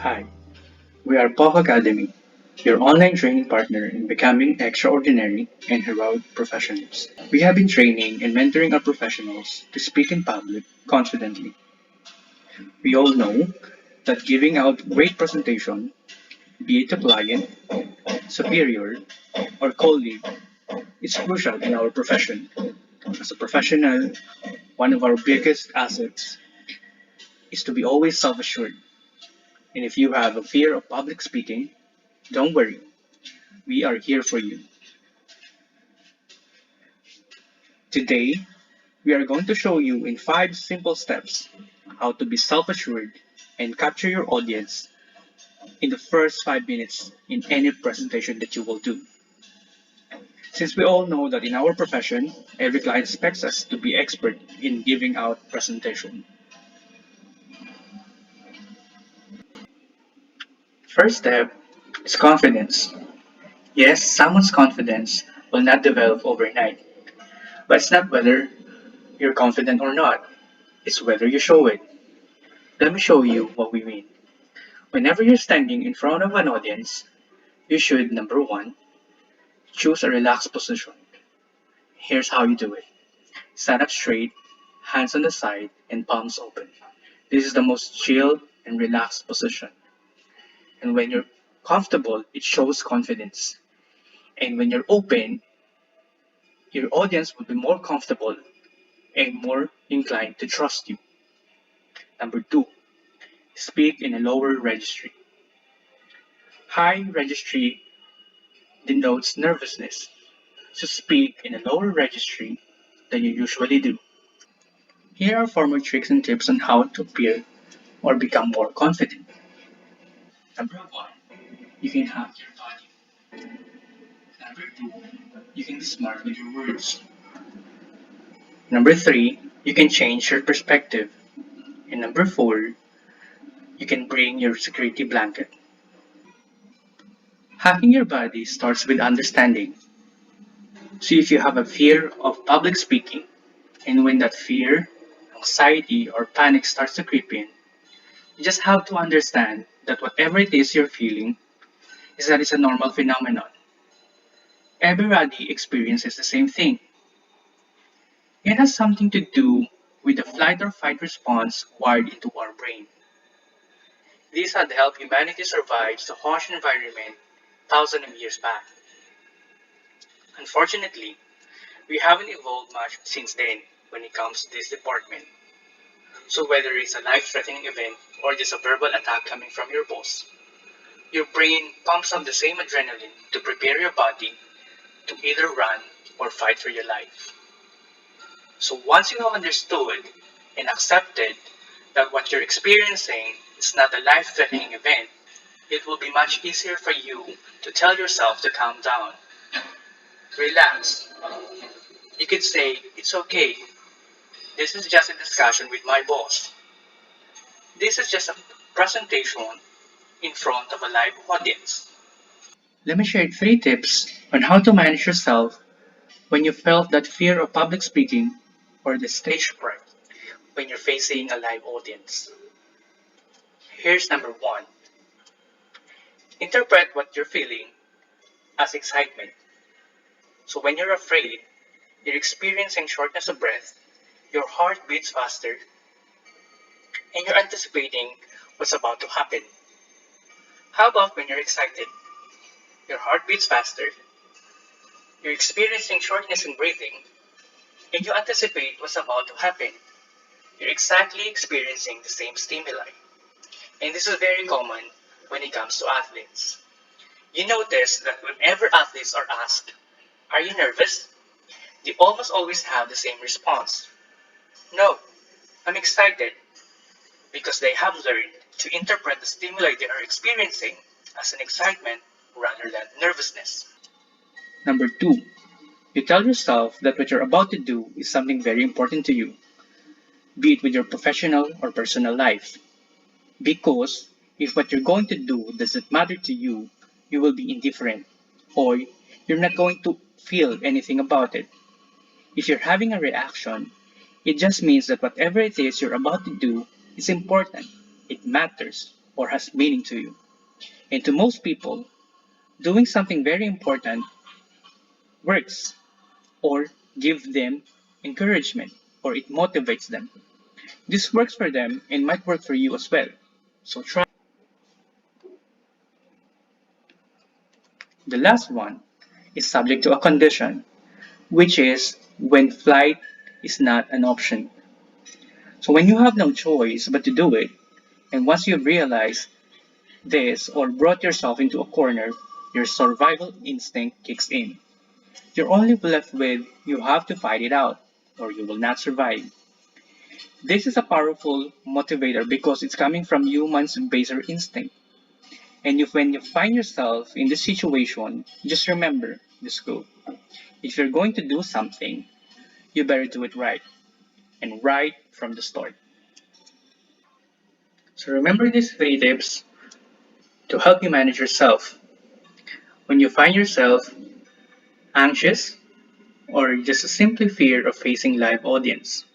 Hi, we are POF Academy, your online training partner in becoming extraordinary and heroic professionals. We have been training and mentoring our professionals to speak in public confidently. We all know that giving out great presentation, be it to client, superior, or colleague, is crucial in our profession. As a professional, one of our biggest assets is to be always self-assured. And if you have a fear of public speaking, don't worry, we are here for you. Today, we are going to show you in 5 simple steps how to be self-assured and capture your audience in the first 5 minutes in any presentation that you will do. Since we all know that in our profession, every client expects us to be expert in giving out presentation. First step is confidence. Yes, someone's confidence will not develop overnight, but it's not whether you're confident or not, it's whether you show it. Let me show you what we mean. Whenever you're standing in front of an audience, you should, number one, choose a relaxed position. Here's how you do it. Stand up straight, hands on the side, and palms open. This is the most chill and relaxed position. And when you're comfortable, it shows confidence. And when you're open, your audience will be more comfortable and more inclined to trust you. Number two, speak in a lower registry. High registry denotes nervousness, so speak in a lower registry than you usually do. Here are 4 more tricks and tips on how to appear or become more confident. Number one, you can hack your body. Number two, you can be smart with your words. Number three, you can change your perspective. And number four, you can bring your security blanket. Hacking your body starts with understanding. So if you have a fear of public speaking, and when that fear, anxiety, or panic starts to creep in, you just have to understand that whatever it is you're feeling is that it's a normal phenomenon. Everybody experiences the same thing. It has something to do with the flight or fight response wired into our brain. These had helped humanity survive the harsh environment thousands of years back. Unfortunately, we haven't evolved much since then when it comes to this department. So whether it's a life-threatening event or just a verbal attack coming from your boss, your brain pumps up the same adrenaline to prepare your body to either run or fight for your life. So once you have understood and accepted that what you're experiencing is not a life-threatening event, it will be much easier for you to tell yourself to calm down. Relax. You could say, it's okay. This is just a discussion with my boss. This is just a presentation in front of a live audience. Let me share 3 tips on how to manage yourself when you felt that fear of public speaking or the stage fright when you're facing a live audience. Here's number one. Interpret what you're feeling as excitement. So when you're afraid, you're experiencing shortness of breath, your heart beats faster, and you're anticipating what's about to happen. How about when you're excited? Your heart beats faster, you're experiencing shortness in breathing, and you anticipate what's about to happen. You're exactly experiencing the same stimuli. And this is very common when it comes to athletes. You notice that whenever athletes are asked, are you nervous? They almost always have the same response. No, I'm excited, because they have learned to interpret the stimuli they are experiencing as an excitement rather than nervousness. Number two, you tell yourself that what you're about to do is something very important to you, be it with your professional or personal life. Because if what you're going to do doesn't matter to you, you will be indifferent, or you're not going to feel anything about it. If you're having a reaction, it just means that whatever it is you're about to do is important. It matters. or has meaning to you. And to most people, doing something very important works or give them encouragement or it motivates them. This works for them and might work for you as well. So try. The last one is subject to a condition, which is when flight is not an option. So when you have no choice but to do it, and once you've realized this or brought yourself into a corner, your survival instinct kicks in. You're only left with you have to fight it out or you will not survive. This is a powerful motivator because it's coming from humans' baser instinct. And when you find yourself in this situation, just remember this quote. If you're going to do something, you better do it right. And right from the start. So remember these three tips to help you manage yourself. When you find yourself anxious or just a simply fear of facing live audience.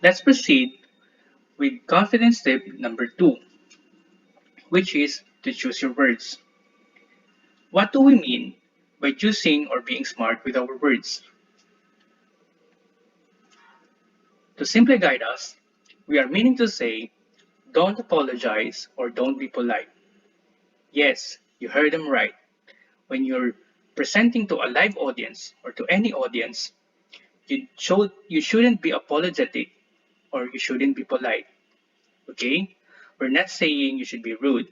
Let's proceed with confidence tip number 2, which is to choose your words. What do we mean by choosing or being smart with our words? To simply guide us, we are meaning to say, don't apologize or don't be polite. Yes, you heard them right. When you're presenting to a live audience or to any audience, you shouldn't be apologetic or you shouldn't be polite. Okay? We're not saying you should be rude.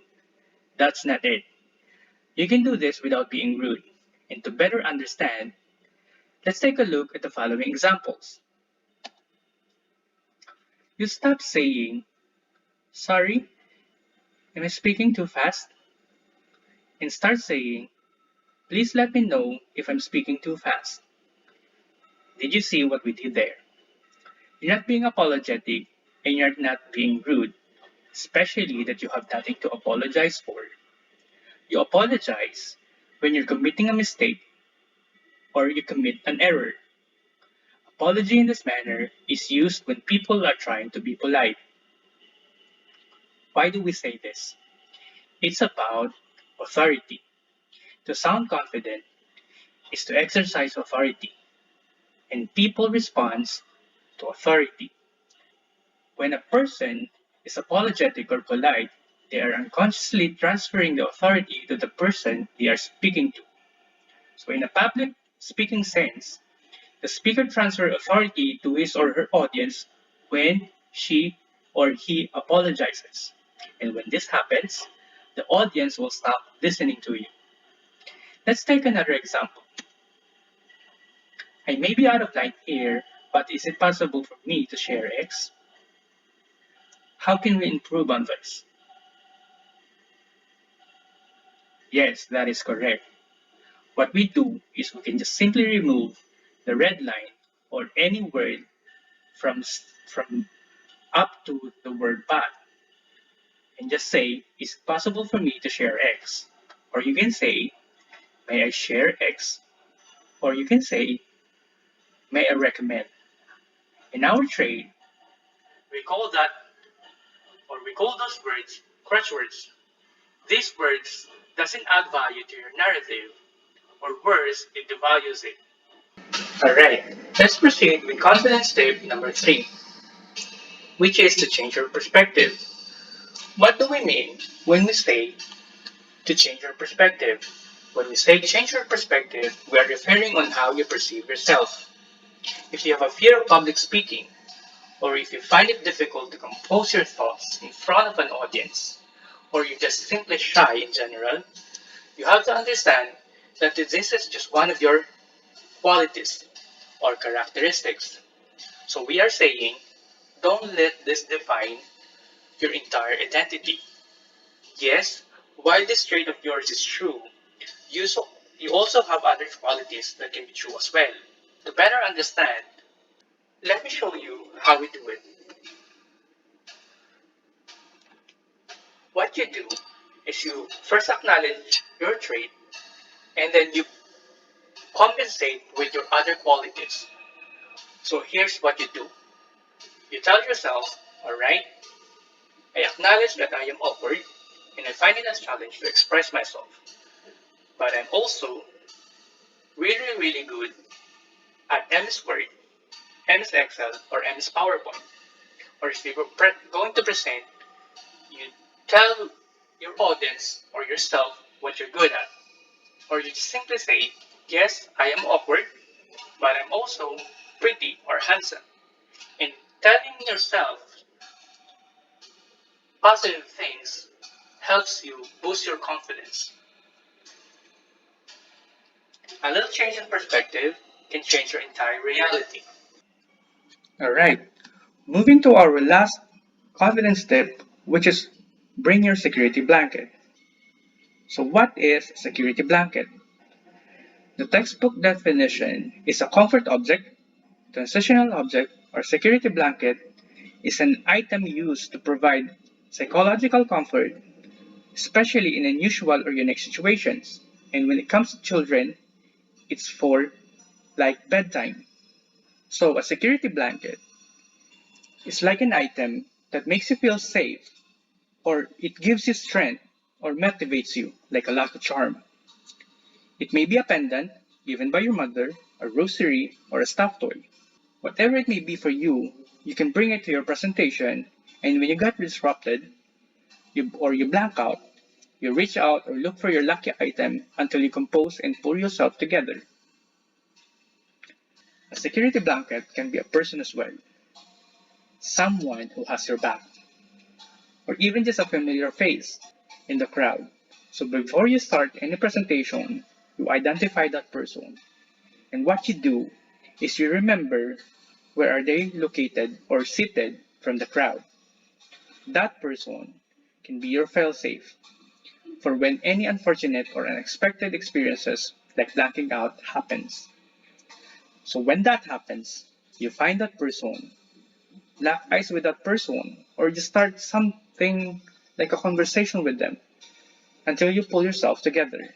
That's not it. You can do this without being rude. And to better understand, let's take a look at the following examples. You stop saying, sorry, am I speaking too fast? And start saying, please let me know if I'm speaking too fast. Did you see what we did there? You're not being apologetic and you're not being rude, especially that you have nothing to apologize for. You apologize when you're committing a mistake or you commit an error. Apology in this manner is used when people are trying to be polite. Why do we say this? It's about authority. To sound confident is to exercise authority, and people respond to authority. When a person is apologetic or polite, they are unconsciously transferring the authority to the person they are speaking to. So, in a public speaking sense, the speaker transfers authority to his or her audience when she or he apologizes. And when this happens, the audience will stop listening to you. Let's take another example. I may be out of line here, but is it possible for me to share X? How can we improve on this? Yes, that is correct. What we do is we can just simply remove the red line or any word from up to the word but and just say, is it possible for me to share X? Or you can say, may I share X? Or you can say, may I recommend? In our trade, we call that or we call those words crutch words. These words doesn't add value to your narrative, or worse, it devalues it. Alright, let's proceed with confidence tip number 3, which is to change your perspective. What do we mean when we say to change your perspective? When we say change your perspective, we are referring on how you perceive yourself. If you have a fear of public speaking, or if you find it difficult to compose your thoughts in front of an audience, or you're just simply shy in general, you have to understand that this is just one of your qualities or characteristics. So we are saying, don't let this define your entire identity. Yes, while this trait of yours is true, you also have other qualities that can be true as well. To better understand, let me show you how we do it. What you do is you first acknowledge your trait and then you compensate with your other qualities. So here's what you do. You tell yourself, alright, I acknowledge that I am awkward and I find it a challenge to express myself. But I'm also really, really good at MS Word, MS Excel, or MS PowerPoint. Or if you're going to present, you tell your audience or yourself what you're good at. Or you just simply say, yes, I am awkward, but I'm also pretty or handsome. And telling yourself positive things helps you boost your confidence. A little change in perspective can change your entire reality. Alright, moving to our last confidence tip, which is bring your security blanket. So, what is a security blanket? The textbook definition is a comfort object, transitional object, or security blanket is an item used to provide psychological comfort, especially in unusual or unique situations. And when it comes to children, it's for like bedtime. So, a security blanket is like an item that makes you feel safe, or it gives you strength, or motivates you, like a lucky charm. It may be a pendant given by your mother, a rosary, or a stuffed toy. Whatever it may be for you, you can bring it to your presentation, and when you get disrupted, you blank out, you reach out or look for your lucky item until you compose and pull yourself together. A security blanket can be a person as well, someone who has your back, or even just a familiar face in the crowd. So before you start any presentation, you identify that person. And what you do is you remember where are they located or seated from the crowd. That person can be your failsafe for when any unfortunate or unexpected experiences like blacking out happens. So when that happens, you find that person, lock eyes with that person, or just start something like a conversation with them until you pull yourself together.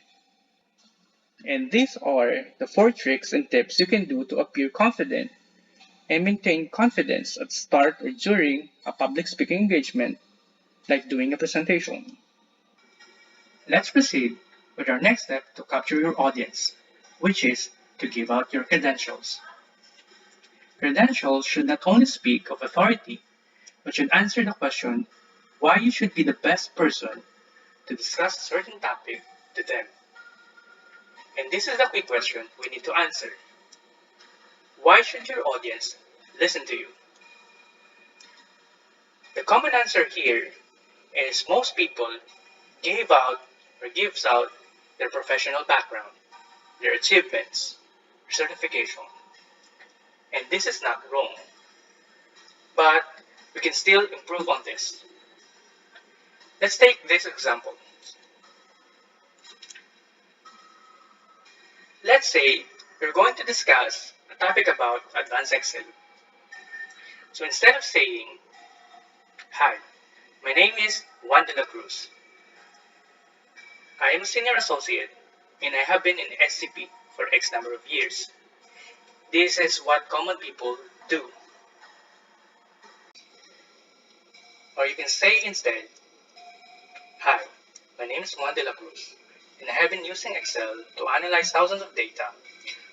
And these are the 4 tricks and tips you can do to appear confident and maintain confidence at start or during a public speaking engagement like doing a presentation. Let's proceed with our next step to capture your audience, which is to give out your credentials. Credentials should not only speak of authority, but should answer the question why you should be the best person to discuss a certain topic to them. And this is the quick question we need to answer. Why should your audience listen to you? The common answer here is most people give out or gives out their professional background, their achievements, their certification. And this is not wrong, but we can still improve on this. Let's take this example. Let's say we're going to discuss a topic about advanced Excel. So instead of saying, hi, my name is Juan de la Cruz. I am a senior associate and I have been in SCP for X number of years. This is what common people do. Or you can say instead, hi, my name is Juan de la Cruz and I have been using Excel to analyze thousands of data,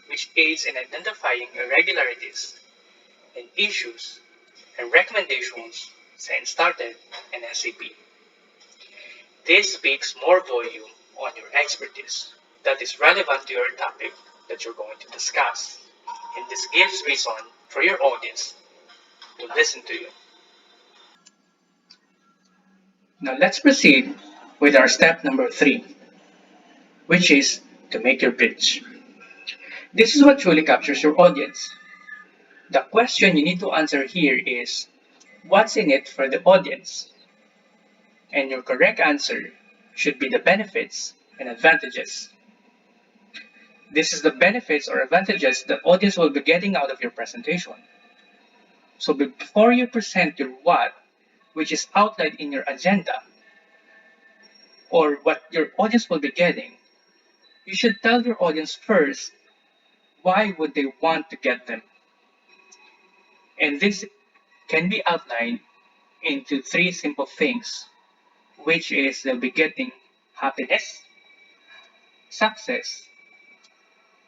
which aids in identifying irregularities and issues and recommendations since started in SCP. This speaks more volume on your expertise that is relevant to your topic that you're going to discuss. And this gives reason for your audience to listen to you. Now let's proceed with our step number 3, which is to make your pitch. This is what truly captures your audience. The question you need to answer here is, what's in it for the audience? And your correct answer should be the benefits and advantages. This is the benefits or advantages the audience will be getting out of your presentation. So before you present your what, which is outlined in your agenda, or what your audience will be getting, you should tell your audience first why would they want to get them. And this can be outlined into three simple things, which is they'll be getting happiness, success,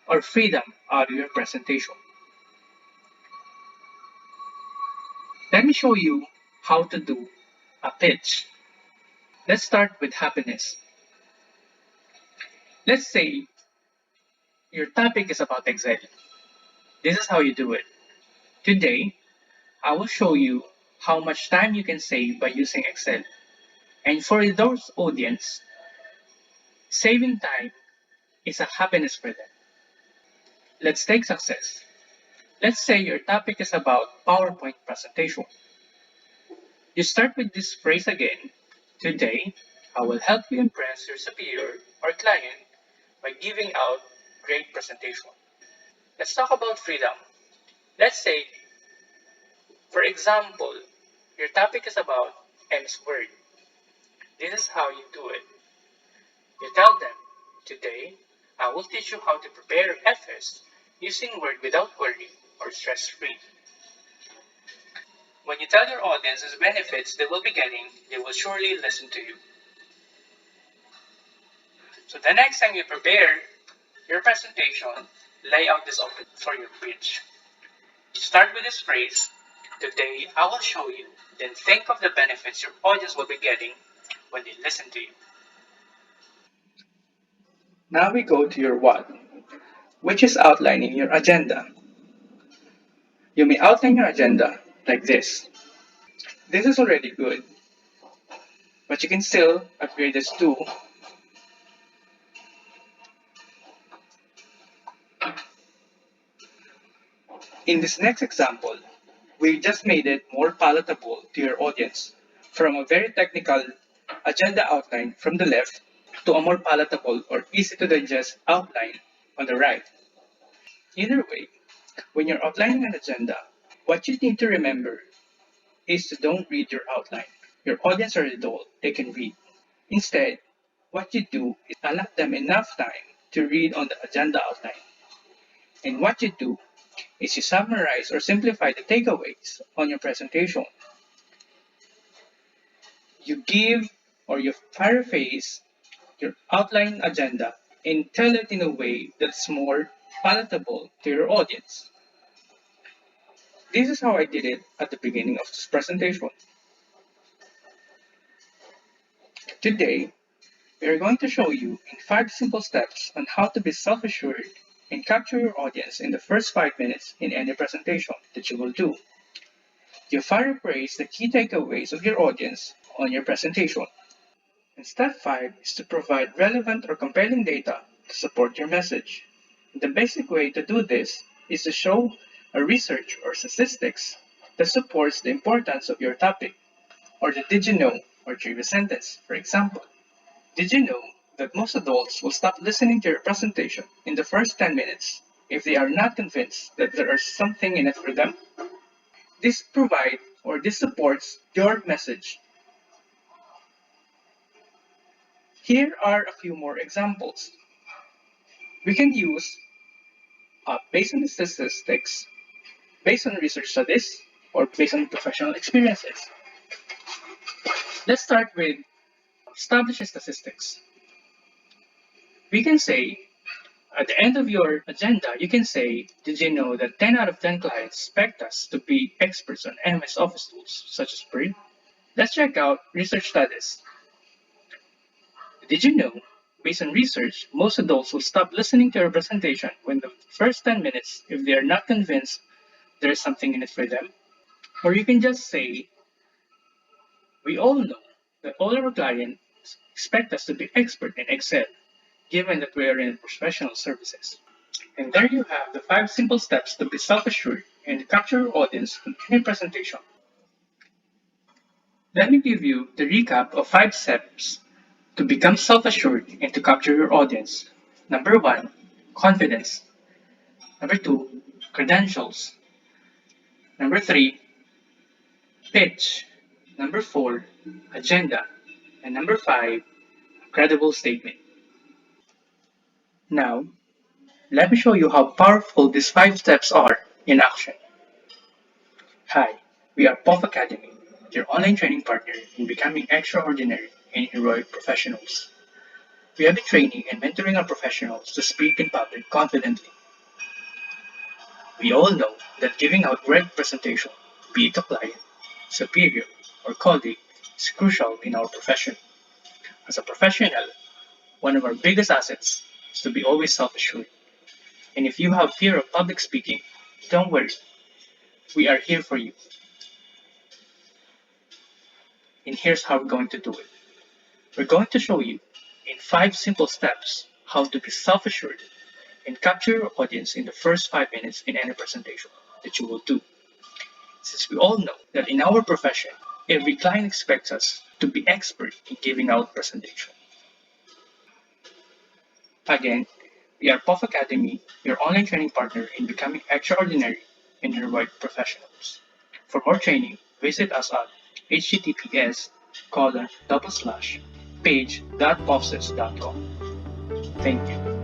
or freedom out of your presentation. Let me show you how to do a pitch. Let's start with happiness. Let's say your topic is about Excel. This is how you do it. Today, I will show you how much time you can save by using Excel. And for those audience, saving time is a happiness for them. Let's take success. Let's say your topic is about PowerPoint presentation. You start with this phrase again. Today, I will help you impress your superior or client by giving out great presentation. Let's talk about freedom. Let's say, for example, your topic is about MS Word. This is how you do it. You tell them, today, I will teach you how to prepare FS using Word without worry or stress-free. When you tell your audience the benefits they will be getting, they will surely listen to you. So the next time you prepare your presentation, lay out this open for your pitch. Start with this phrase, today I will show you, then think of the benefits your audience will be getting when they listen to you. Now we go to your what, which is outlining your agenda. You may outline your agenda like this. This is already good, but you can still upgrade this to in this next example, we just made it more palatable to your audience from a very technical agenda outline from the left to a more palatable or easy to digest outline on the right. Either way, when you're outlining an agenda, what you need to remember is to don't read your outline. Your audience are adult, they can read. Instead, what you do is allot them enough time to read on the agenda outline. And what you do is you summarize or simplify the takeaways on your presentation. You give or you paraphrase your outline agenda and tell it in a way that's more palatable to your audience. This is how I did it at the beginning of this presentation. Today, we are going to show you in 5 simple steps on how to be self-assured and capture your audience in the first 5 minutes in any presentation that you will do. You paraphrase the key takeaways of your audience on your presentation. And step 5 is to provide relevant or compelling data to support your message. The basic way to do this is to show a research or statistics that supports the importance of your topic, or the did you know or trivia sentence, for example. Did you know that most adults will stop listening to your presentation in the first 10 minutes if they are not convinced that there is something in it for them? This supports your message. Here are a few more examples. We can use based on the statistics, based on research studies, or based on professional experiences. Let's start with established statistics. We can say, at the end of your agenda, you can say, did you know that 10 out of 10 clients expect us to be experts on MS Office tools, such as Word? Let's check out research studies. Did you know, based on research, most adults will stop listening to your presentation when the first 10 minutes if they are not convinced there is something in it for them? Or you can just say, we all know that all our clients expect us to be expert in Excel, given that we are in professional services. And there you have the 5 simple steps to be self-assured and capture your audience in any presentation. Let me give you the recap of 5 steps to become self-assured and to capture your audience. Number 1, confidence. Number 2, credentials. Number 3, pitch. Number 4, agenda. And number 5, credible statement. Now, let me show you how powerful these 5 steps are in action. Hi, we are POF Academy. your online training partner in becoming extraordinary and heroic professionals. We have been training and mentoring our professionals to speak in public confidently. We all know that giving out great presentation, be it to client, superior, or colleague, is crucial in our profession. As a professional, one of our biggest assets is to be always self-assured. And if you have fear of public speaking, don't worry, we are here for you. And here's how we're going to do it. We're going to show you in 5 simple steps how to be self-assured and capture your audience in the first 5 minutes in any presentation that you will do. Since we all know that in our profession, every client expects us to be expert in giving out presentation. Again, we are POF Academy, your online training partner in becoming extraordinary and heroic professionals. For more training, visit us at https://page.pofsys.com. Thank you.